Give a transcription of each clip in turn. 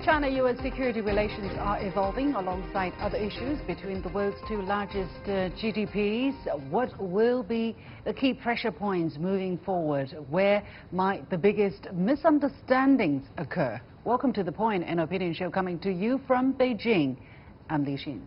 China-U.S. security relations are evolving alongside other issues between the world's two largest GDPs. What will be the key pressure points moving forward? Where might the biggest misunderstandings occur? Welcome to The Point, an opinion show coming to you from Beijing. I'm Li Xin.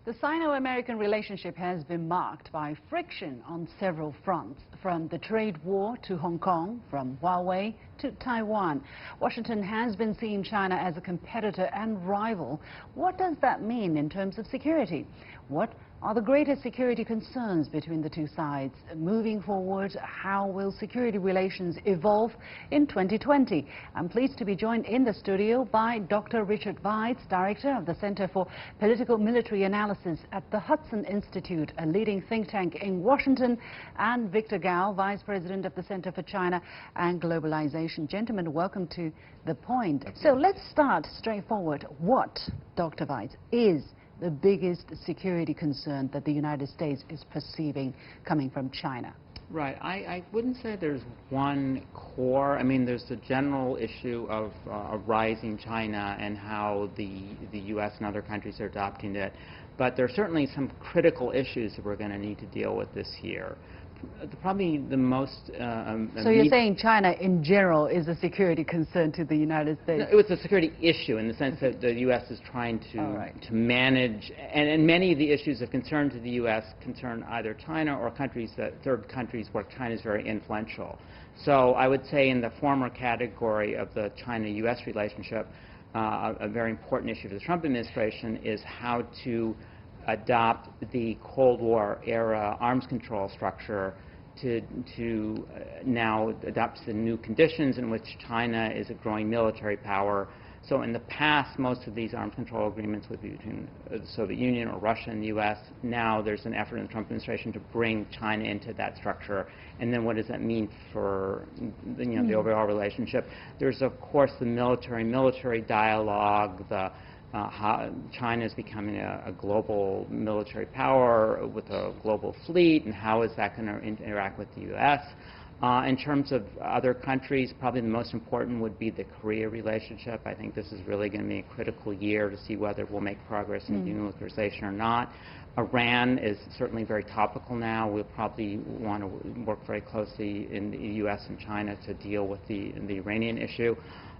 The Sino-American relationship has been marked by friction on several fronts, from the trade war to Hong Kong, from Huawei to Taiwan. Washington has been seeing China as a competitor and rival. What does that mean in terms of security? What are the greatest security concerns between the two sides? Moving forward, how will security relations evolve in 2020? I'm pleased to be joined in the studio by Dr. Richard Weitz, Director of the Center for Political Military Analysis at the Hudson Institute, a leading think tank in Washington, and Victor Gao, Vice President of the Center for China and Globalization. Gentlemen, welcome to The Point. So let's start straightforward. What, Dr. Weitz, is the biggest security concern that the United States is perceiving coming from China? Right. I wouldn't say there's one core. I mean, there's the general issue of a rising China and how the U.S. and other countries are adopting it. But there are certainly some critical issues that we're going to need to deal with this year. Probably the most... So you're saying China in general is a security concern to the United States? No, it's a security issue in the sense that the U.S. is trying to manage, and many of the issues of concern to the U.S. concern either China or third countries where China is very influential. So I would say in the former category of the China-U.S. relationship, a very important issue for the Trump administration is how to adopt the Cold War era arms control structure to now adopt the new conditions in which China is a growing military power. So in the past, most of these arms control agreements would be between the Soviet Union or Russia and the U.S. Now there's an effort in the Trump administration to bring China into that structure. And then what does that mean for the overall relationship? There's, of course, the military dialogue, how China is becoming a global military power with a global fleet, and how is that going to interact with the U.S.? In terms of other countries, probably the most important would be the Korea relationship. I think this is really going to be a critical year to see whether we'll make progress in denuclearization or not. Iran is certainly very topical now. We'll probably want to work very closely in the U.S. and China to deal with the Iranian issue.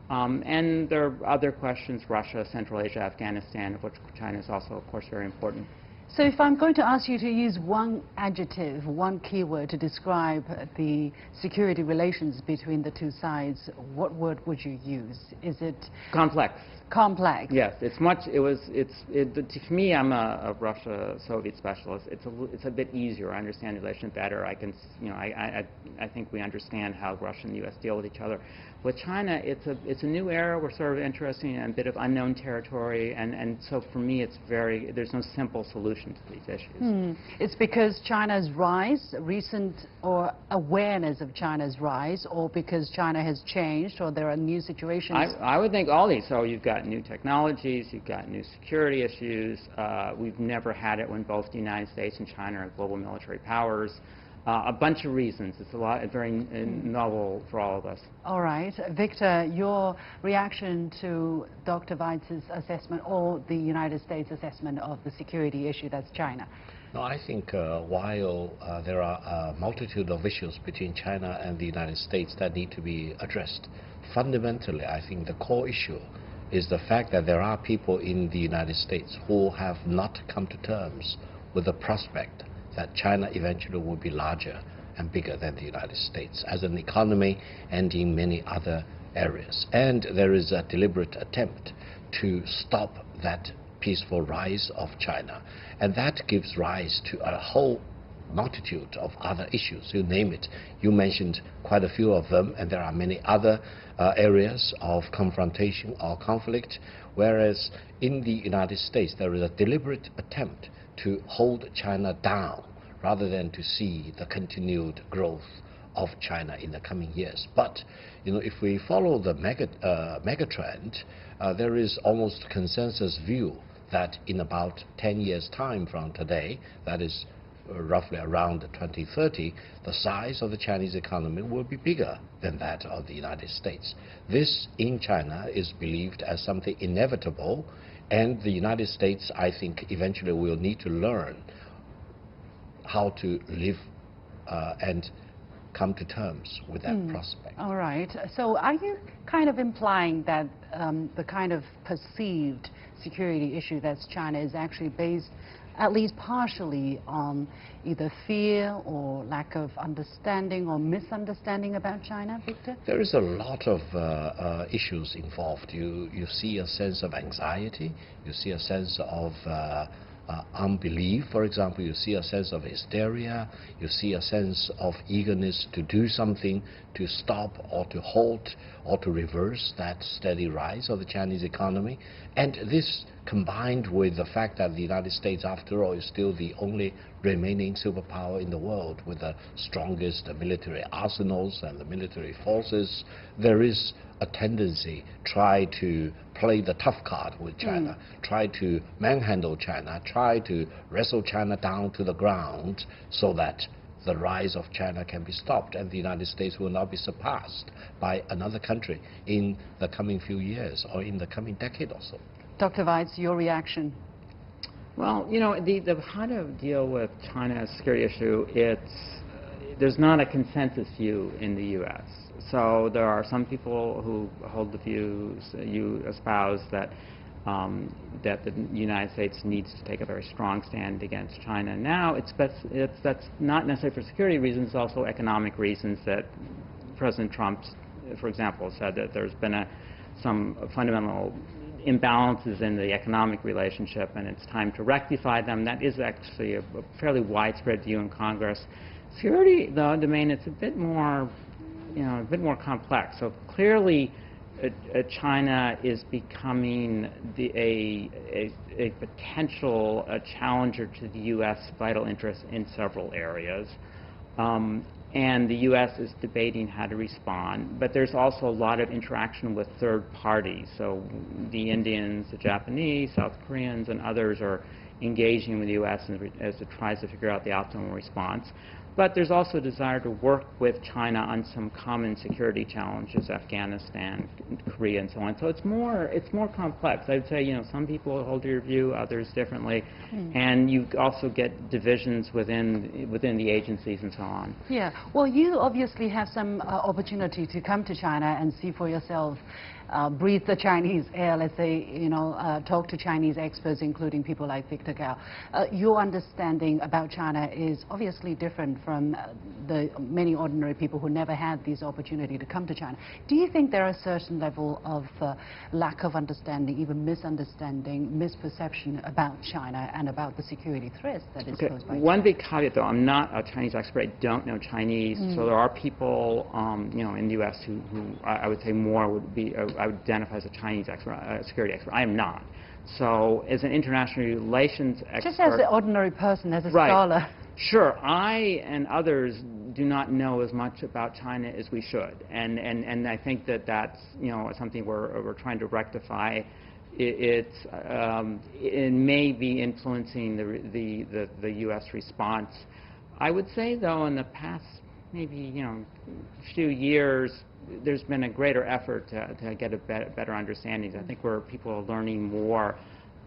And there are other questions, Russia, Central Asia, Afghanistan, of which China is also, of course, very important. So if I'm going to ask you to use one adjective, one keyword to describe the security relations between the two sides, what word would you use? Is it complex? Complex. Yes, to me, I'm a Russia-Soviet specialist. It's a bit easier. I understand the relation better. I think we understand how Russia and the U.S. deal with each other. With China, it's a new era. We're sort of interested in a bit of unknown territory, and so for me, there's no simple solution to these issues. It's because China's rise, recent or awareness of China's rise, or because China has changed, or there are new situations? I would think all these. So you've got new technologies, you've got new security issues. We've never had it when both the United States and China are global military powers. A bunch of reasons. It's very novel for all of us. All right. Victor, your reaction to Dr. Weitz's assessment or the United States assessment of the security issue that's China? No, I think while there are a multitude of issues between China and the United States that need to be addressed, fundamentally, I think the core issue is the fact that there are people in the United States who have not come to terms with the prospect that China eventually will be larger and bigger than the United States as an economy and in many other areas. And there is a deliberate attempt to stop that peaceful rise of China. And that gives rise to a whole multitude of other issues. You name it. You mentioned quite a few of them, and there are many other areas of confrontation or conflict, whereas in the United States there is a deliberate attempt to hold China down rather than to see the continued growth of China in the coming years. But if we follow the mega trend, there is almost consensus view that in about 10 years' time from today, that is roughly around 2030, the size of the Chinese economy will be bigger than that of the United States. This, in China, is believed as something inevitable, and the United States, I think, eventually will need to learn how to live and come to terms with that prospect. All right. So are you kind of implying that the kind of perceived security issue that's China is actually based at least partially on either fear or lack of understanding or misunderstanding about China, Victor? There is a lot of issues involved. You see a sense of anxiety, you see a sense of unbelief, for example, you see a sense of hysteria, you see a sense of eagerness to do something to stop or to halt or to reverse that steady rise of the Chinese economy. And this, combined with the fact that the United States, after all, is still the only remaining superpower in the world with the strongest military arsenals and the military forces, there is a tendency try to play the tough card with China, try to manhandle China, try to wrestle China down to the ground so that the rise of China can be stopped and the United States will not be surpassed by another country in the coming few years or in the coming decade or so. Dr. Weitz, your reaction? Well, you know, how to deal with China's security issue, there's not a consensus view in the U.S. So there are some people who hold the views you espouse that that the United States needs to take a very strong stand against China. Now, that's not necessarily for security reasons, it's also economic reasons that President Trump, for example, said that there's been some fundamental imbalances in the economic relationship and it's time to rectify them. That is actually a fairly widespread view in Congress. Security, though, domain, it's a bit more, a bit more complex. So clearly, China is becoming a potential challenger to the U.S. vital interests in several areas. And the U.S. is debating how to respond. But there's also a lot of interaction with third parties. So the Indians, the Japanese, South Koreans, and others are engaging with the U.S. as it tries to figure out the optimal response. But there's also a desire to work with China on some common security challenges, Afghanistan, Korea, and so on. So it's more complex. I'd say, some people hold your view, others differently, and you also get divisions within the agencies and so on. Yeah. Well, you obviously have some opportunity to come to China and see for yourself. Breathe the Chinese air, let's say, talk to Chinese experts, including people like Victor Gao. Your understanding about China is obviously different from the many ordinary people who never had this opportunity to come to China. Do you think there are a certain level of lack of understanding, even misunderstanding, misperception about China and about the security threats that is posed by China? One big caveat, though, I'm not a Chinese expert. I don't know Chinese. So there are people, in the U.S. who I would say more would be, I would identify as a Chinese expert, a security expert. I am not. So as an international relations expert... Just as an ordinary person, as a scholar. Sure. I and others do not know as much about China as we should. And I think that's, something we're trying to rectify. It may be influencing the U.S. response. I would say, though, in the past maybe few years, there's been a greater effort to get a better understanding. I think where people are learning more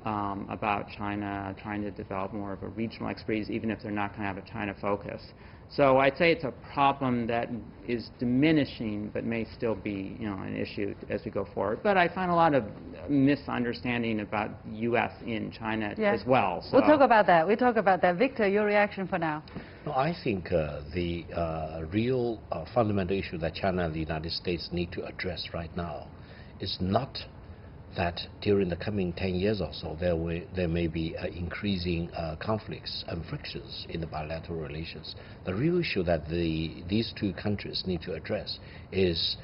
about China, trying to develop more of a regional expertise, even if they're not going to have a China focus. So I'd say it's a problem that is diminishing, but may still be, an issue as we go forward. But I find a lot of misunderstanding about U.S. in China as well. So. We'll talk about that. We'll talk about that. Victor, your reaction for now? No, I think the real fundamental issue that China and the United States need to address right now is not that during the coming 10 years or so there may be increasing conflicts and frictions in the bilateral relations. The real issue that these two countries need to address is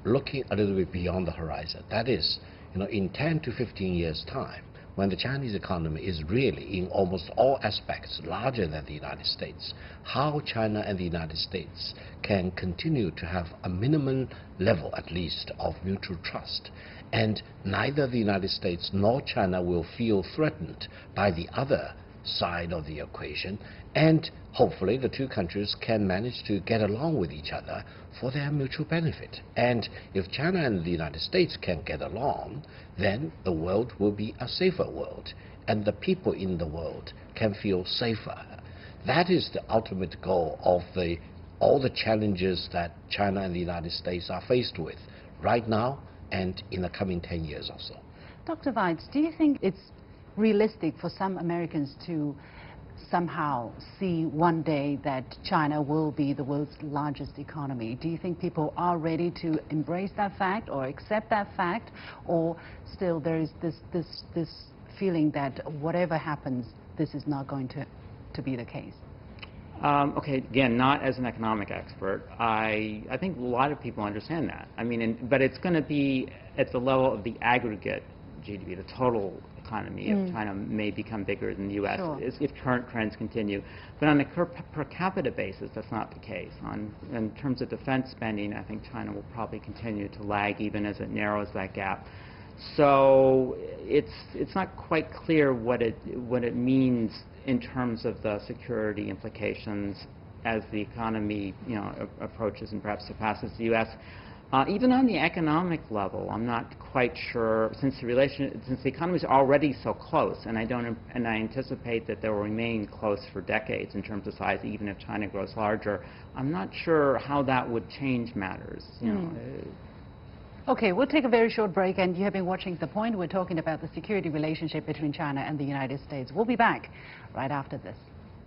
looking a little bit beyond the horizon. That is, in 10 to 15 years' time, when the Chinese economy is really in almost all aspects larger than the United States, how China and the United States can continue to have a minimum level, at least, of mutual trust. And neither the United States nor China will feel threatened by the other side of the equation, and hopefully the two countries can manage to get along with each other for their mutual benefit. And if China and the United States can get along, then the world will be a safer world, and the people in the world can feel safer. That is the ultimate goal of all the challenges that China and the United States are faced with right now and in the coming 10 years or so. Dr. Weitz, do you think it's realistic for some Americans to somehow see one day that China will be the world's largest economy? Do you think people are ready to embrace that fact or accept that fact, or still there is this feeling that whatever happens, this is not going to be the case? Okay, again, not as an economic expert, I think a lot of people understand that. I mean, but it's going to be at the level of the aggregate GDP, the total economy, if China may become bigger than the U.S., sure, if current trends continue. But on a per capita basis, that's not the case. In terms of defense spending, I think China will probably continue to lag even as it narrows that gap. So it's not quite clear what it means in terms of the security implications as the economy, approaches and perhaps surpasses the U.S. Even on the economic level, I'm not quite sure, since the economy is already so close, and I anticipate that they will remain close for decades in terms of size, even if China grows larger. I'm not sure how that would change matters. Okay, we'll take a very short break, and you have been watching The Point. We're talking about the security relationship between China and the United States. We'll be back right after this.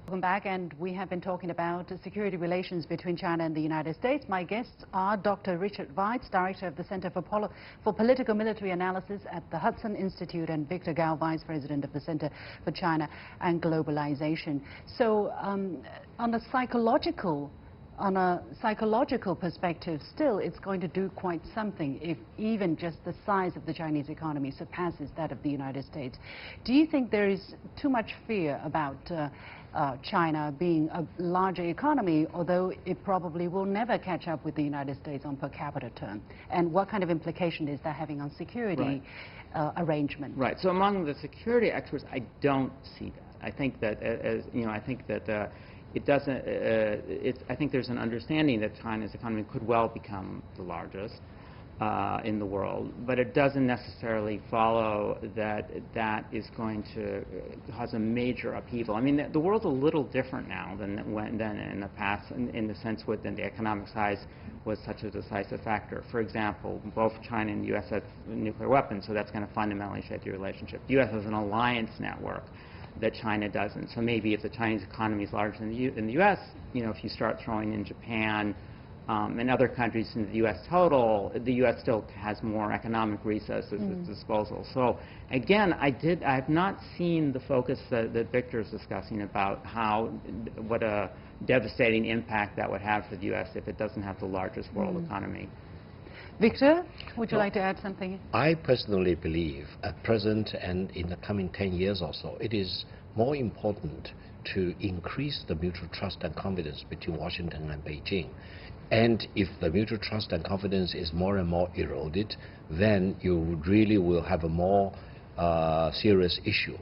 Welcome back, and we have been talking about security relations between China and the United States. My guests are Dr. Richard Weitz, Director of the Center for Political Military Analysis at the Hudson Institute, and Victor Gao, Vice President of the Center for China and Globalization. So on a psychological perspective, still it's going to do quite something if even just the size of the Chinese economy surpasses that of the United States. Do you think there is too much fear about China being a larger economy, although it probably will never catch up with the United States on per capita term? And what kind of implication is that having on security arrangement? Right. So among the security experts, I don't see that. I think that it doesn't. I think there's an understanding that China's economy could well become the largest in the world, but it doesn't necessarily follow that that is going to cause a major upheaval. I mean, the world's a little different now than in the past, in the sense that the economic size was such a decisive factor. For example, both China and the U.S. have nuclear weapons, so that's going to fundamentally shape the relationship. The U.S. has an alliance network that China doesn't. So maybe if the Chinese economy is larger than the U.S., if you start throwing in Japan and other countries in the U.S. total, the U.S. still has more economic resources at its disposal. So again, I have not seen the focus that Victor is discussing about what a devastating impact that would have for the U.S. if it doesn't have the largest world economy. Victor, would you like to add something? I personally believe at present and in the coming 10 years or so, it is more important to increase the mutual trust and confidence between Washington and Beijing. And if the mutual trust and confidence is more and more eroded, then you really will have a more serious issue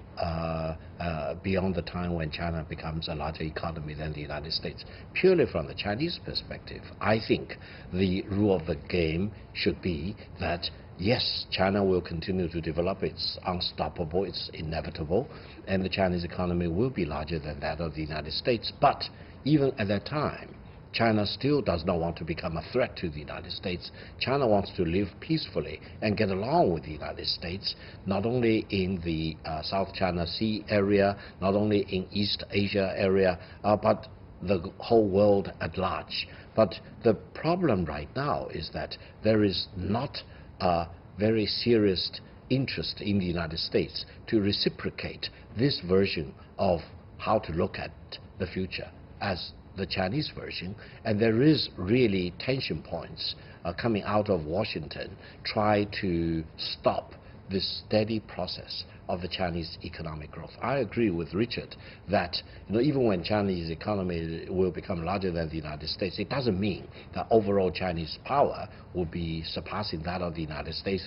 beyond the time when China becomes a larger economy than the United States. Purely from the Chinese perspective, I think the rule of the game should be that yes, China will continue to develop. It's unstoppable, it's inevitable, and the Chinese economy will be larger than that of the United States. But even at that time, China still does not want to become a threat to the United States. China wants to live peacefully and get along with the United States, not only in the South China Sea area, not only in East Asia area, but the whole world at large. But the problem right now is that there is not a very serious interest in the United States to reciprocate this version of how to look at the future as the Chinese version, and there is really tension points coming out of Washington, try to stop this steady process of the Chinese economic growth. I agree with Richard that even when Chinese economy will become larger than the United States, it doesn't mean that overall Chinese power will be surpassing that of the United States,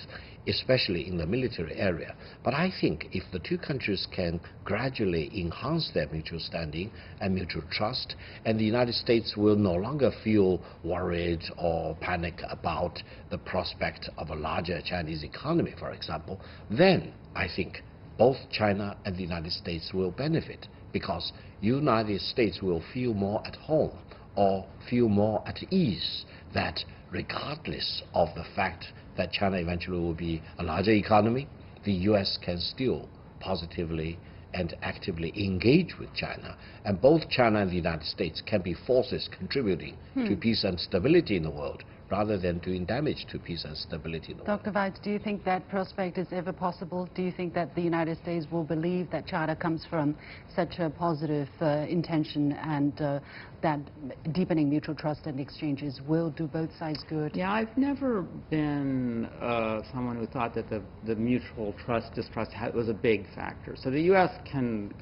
especially in the military area. But I think if the two countries can gradually enhance their mutual standing and mutual trust, and the United States will no longer feel worried or panic about the prospect of a larger Chinese economy, for example, then I think both China and the United States will benefit, because United States will feel more at home or feel more at ease that regardless of the fact that China eventually will be a larger economy, the U.S. can still positively and actively engage with China. And both China and the United States can be forces contributing to peace and stability in the world, rather than doing damage to peace and stability in the world. Dr. Weitz, do you think that prospect is ever possible? Do you think that the United States will believe that China comes from such a positive intention, and that deepening mutual trust and exchanges will do both sides good? Yeah, I've never been someone who thought that the mutual distrust was a big factor. So the U.S. can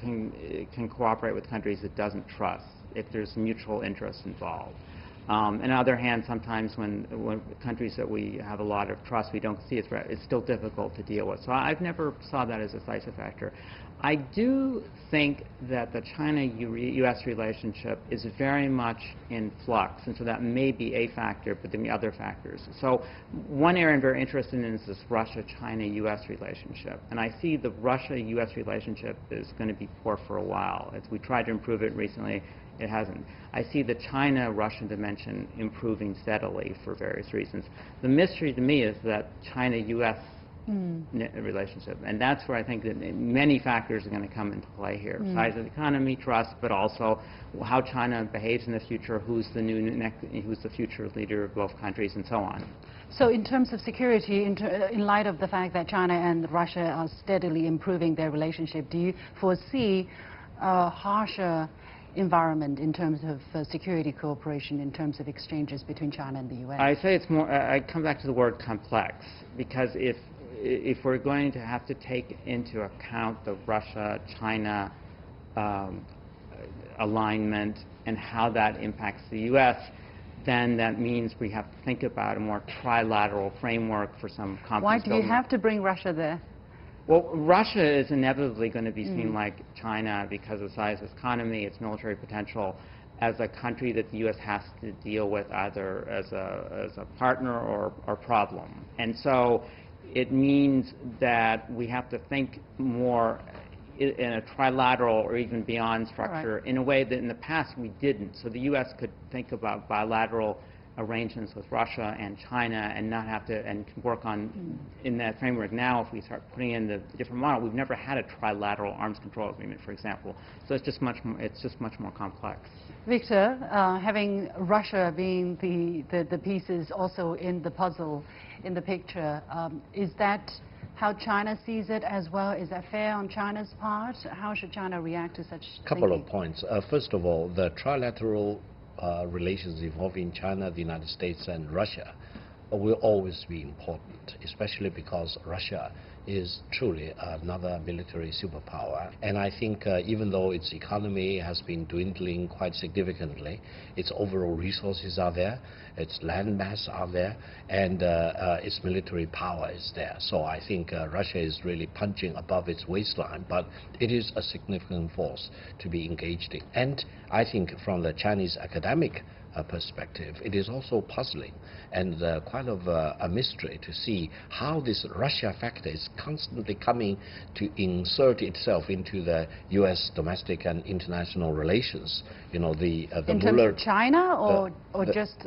cooperate with countries it doesn't trust if there's mutual interest involved. On the other hand, sometimes when countries that we have a lot of trust, we don't see it's still difficult to deal with. So I've never saw that as a decisive factor. I do think that the China-U.S. relationship is very much in flux, and so that may be a factor, but then the other factors. So one area I'm very interested in is this Russia-China-U.S. relationship, and I see the Russia-U.S. relationship is going to be poor for a while. As we tried to improve it recently, it hasn't. I see the China-Russian dimension improving steadily for various reasons. The mystery to me is that China-U.S. relationship, and that's where I think that many factors are going to come into play here. Size of the economy, trust, but also how China behaves in the future, who's the future leader of both countries, and so on. So in terms of security, in light of the fact that China and Russia are steadily improving their relationship, do you foresee a harsher environment in terms of security cooperation, in terms of exchanges between China and the U.S.? I say it's more, I come back to the word complex, because if we're going to have to take into account the Russia-China alignment and how that impacts the U.S., then that means we have to think about a more trilateral framework for some confidence. Why do you have to bring Russia there? Well, Russia is inevitably going to be seen like China because of the size of its economy, its military potential, as a country that the U.S. has to deal with either as a partner or problem. And so it means that we have to think more in a trilateral or even beyond structure in a way that in the past we didn't. So the U.S. could think about bilateral arrangements with Russia and China and not have to and work on in that framework. Now if we start putting in the different model, we've never had a trilateral arms control agreement, for example. So it's just much more complex. Victor, having Russia being the pieces also in the puzzle, in the picture, is that how China sees it as well? Is that fair on China's part? How should China react to such couple of points. First of all, the trilateral relations involving China, the United States, and Russia will always be important, especially because Russia is truly another military superpower. And I think even though its economy has been dwindling quite significantly, its overall resources are there, its land mass are there, and its military power is there. So I think Russia is really punching above its waistline, but it is a significant force to be engaged in. And I think from the Chinese academic perspective, it is also puzzling and quite of a mystery to see how this Russia factor is constantly coming to insert itself into the U.S. domestic and international relations. You know, the in terms of China or just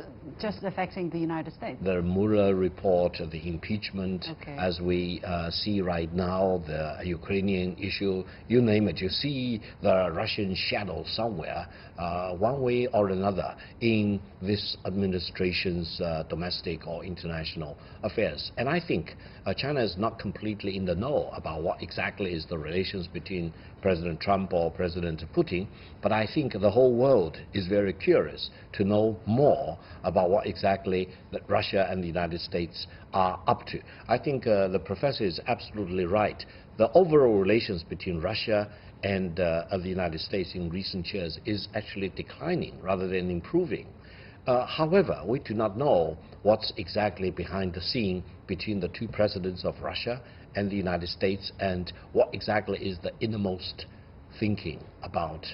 affecting the United States? The Mueller report, the impeachment, as we see right now, the Ukrainian issue, you name it, you see the Russian shadow somewhere, one way or another, in this administration's domestic or international affairs. And I think China is not completely in the know about what exactly is the relations between President Trump or President Putin, but I think the whole world is very curious to know more about what exactly that Russia and the United States are up to. I think the professor is absolutely right. the overall relations between Russia and the United States in recent years is actually declining rather than improving. However, we do not know what's exactly behind the scene between the two presidents of Russia and the United States, and what exactly is the innermost thinking about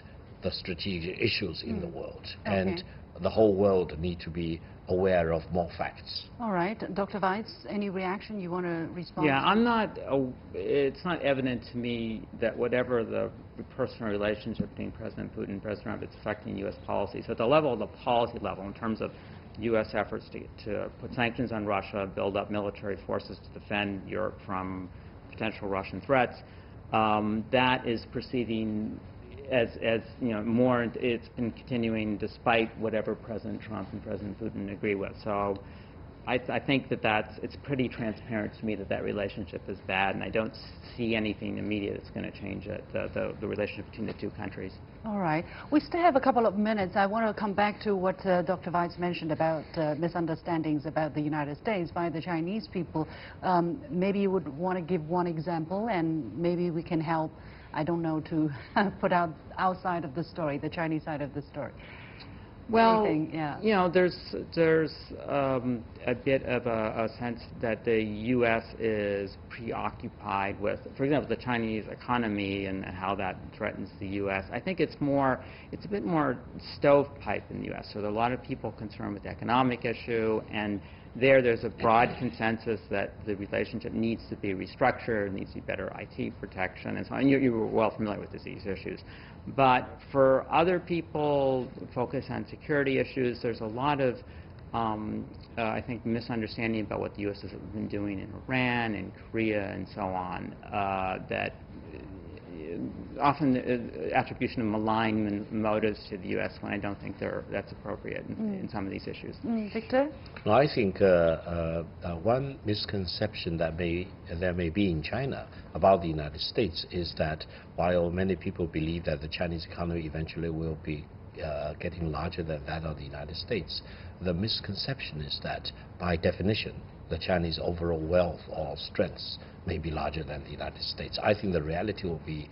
the strategic issues in the world. Okay. And the whole world need to be aware of more facts. All right, Dr. Weitz, any reaction you want to respond? Yeah, it's not evident to me that whatever the personal relationship between President Putin and President Trump, it's affecting U.S. policy. So at the level of the policy level, in terms of U.S. efforts to put sanctions on Russia, build up military forces to defend Europe from potential Russian threats, that is proceeding as you know, more. It's been continuing despite whatever President Trump and President Putin agree with. So I think that it's pretty transparent to me that that relationship is bad, and I don't see anything immediate that's going to change it, the relationship between the two countries. All right. We still have a couple of minutes. I want to come back to what Dr. Weitz mentioned about misunderstandings about the United States by the Chinese people. Maybe you would want to give one example, and maybe we can help, I don't know, to put out our side of the story, the Chinese side of the story. Well, yeah. You know, there's a bit of a sense that the U.S. is preoccupied with, for example, the Chinese economy and how that threatens the U.S. I think it's a bit more stovepipe in the U.S. So there are a lot of people concerned with the economic issue, and there's a broad consensus that the relationship needs to be restructured, needs to be better IT protection, and so on. And you were well familiar with these issues. But for other people focused on security issues, there's a lot of, I think, misunderstanding about what the U.S. has been doing in Iran and Korea and so on, that often attribution of malign motives to the U.S. when I don't think that's appropriate in some of these issues. Victor? Well, I think one misconception that there may be in China about the United States is that while many people believe that the Chinese economy eventually will be getting larger than that of the United States, the misconception is that by definition the Chinese overall wealth or strengths may be larger than the United States. I think the reality will be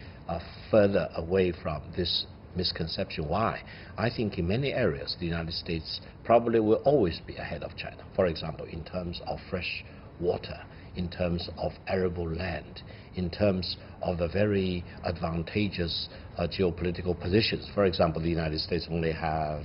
further away from this misconception. Why? I think in many areas the United States probably will always be ahead of China. For example, in terms of fresh water, in terms of arable land, in terms of the very advantageous geopolitical positions. For example, the United States only has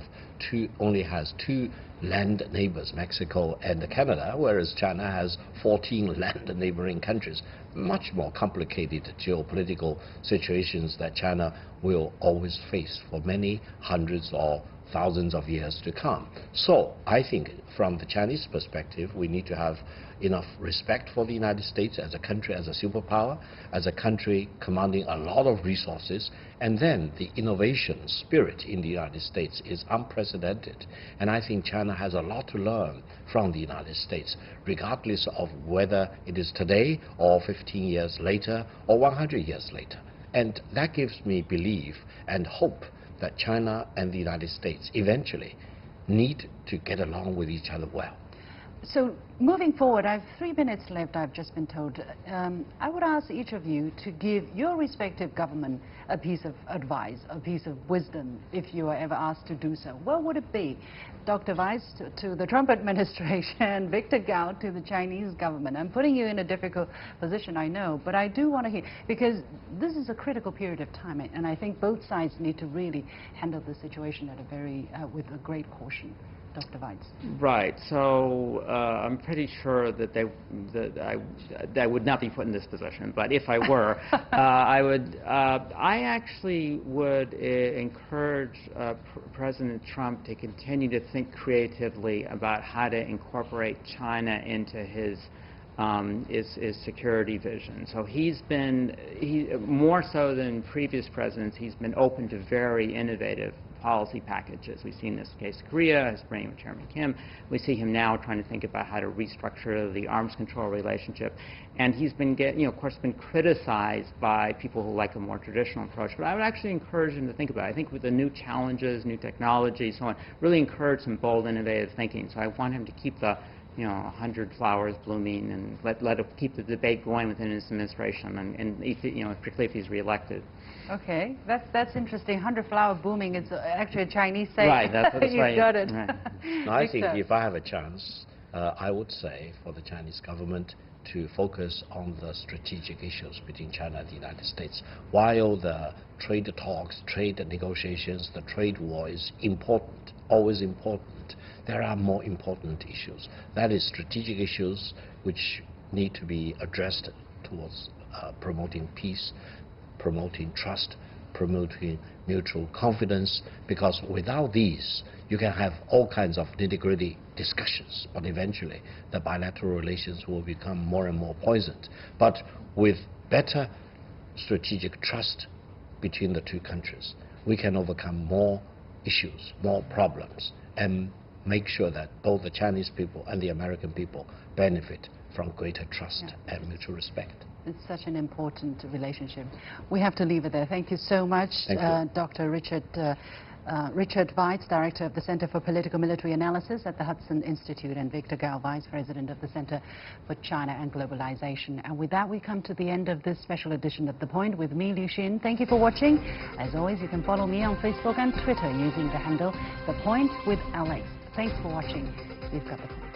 two land neighbors, Mexico and Canada, whereas China has 14 land neighboring countries. Much more complicated geopolitical situations that China will always face for many hundreds or thousands of years to come. So I think from the Chinese perspective, we need to have enough respect for the United States as a country, as a superpower, as a country commanding a lot of resources, and then the innovation spirit in the United States is unprecedented. And I think China has a lot to learn from the United States, regardless of whether it is today or 15 years later or 100 years later. And that gives me belief and hope that China and the United States eventually need to get along with each other well. So moving forward, I have 3 minutes left, I've just been told. I would ask each of you to give your respective government a piece of advice, a piece of wisdom, if you are ever asked to do so. What would it be? Dr. Weitz to the Trump administration, Victor Gao to the Chinese government. I'm putting you in a difficult position, I know, but I do want to hear, because this is a critical period of time, and I think both sides need to really handle the situation at with a great caution. Dr. Weitz. Right. So I'm pretty sure that I would not be put in this position. But if I were, I actually would encourage President Trump to continue to think creatively about how to incorporate China into his security vision. So he's more so than previous presidents, he's been open to very innovative policy packages. We've seen this case Korea, his bringing with Chairman Kim. We see him now trying to think about how to restructure the arms control relationship. And he's been, of course, been criticized by people who like a more traditional approach. But I would actually encourage him to think about it. I think with the new challenges, new technology, so on, really encourage some bold, innovative thinking. So I want him to keep the 100 flowers blooming, and let it keep the debate going within his administration, and particularly if he's reelected. Okay, that's interesting. 100 flower booming is actually a Chinese saying. Right, that's what it's You got it. Right. No, I think if I have a chance, I would say for the Chinese government to focus on the strategic issues between China and the United States. While the trade talks, trade negotiations, the trade war is important, always important, there are more important issues. That is strategic issues which need to be addressed towards promoting peace, promoting trust, promoting mutual confidence, because without these, you can have all kinds of nitty-gritty discussions, but eventually the bilateral relations will become more and more poisoned. But with better strategic trust between the two countries, we can overcome more issues, more problems, and make sure that both the Chinese people and the American people benefit from greater trust and mutual respect. It's such an important relationship. We have to leave it there. Thank you so much, Dr. Richard Weitz, Director of the Center for Political Military Analysis at the Hudson Institute, and Victor Gao, Vice President of the Center for China and Globalization. And with that, we come to the end of this special edition of The Point with me, Liu Xin. Thank you for watching. As always, you can follow me on Facebook and Twitter using the handle The Point with Alex. Thanks for watching. We've got the point.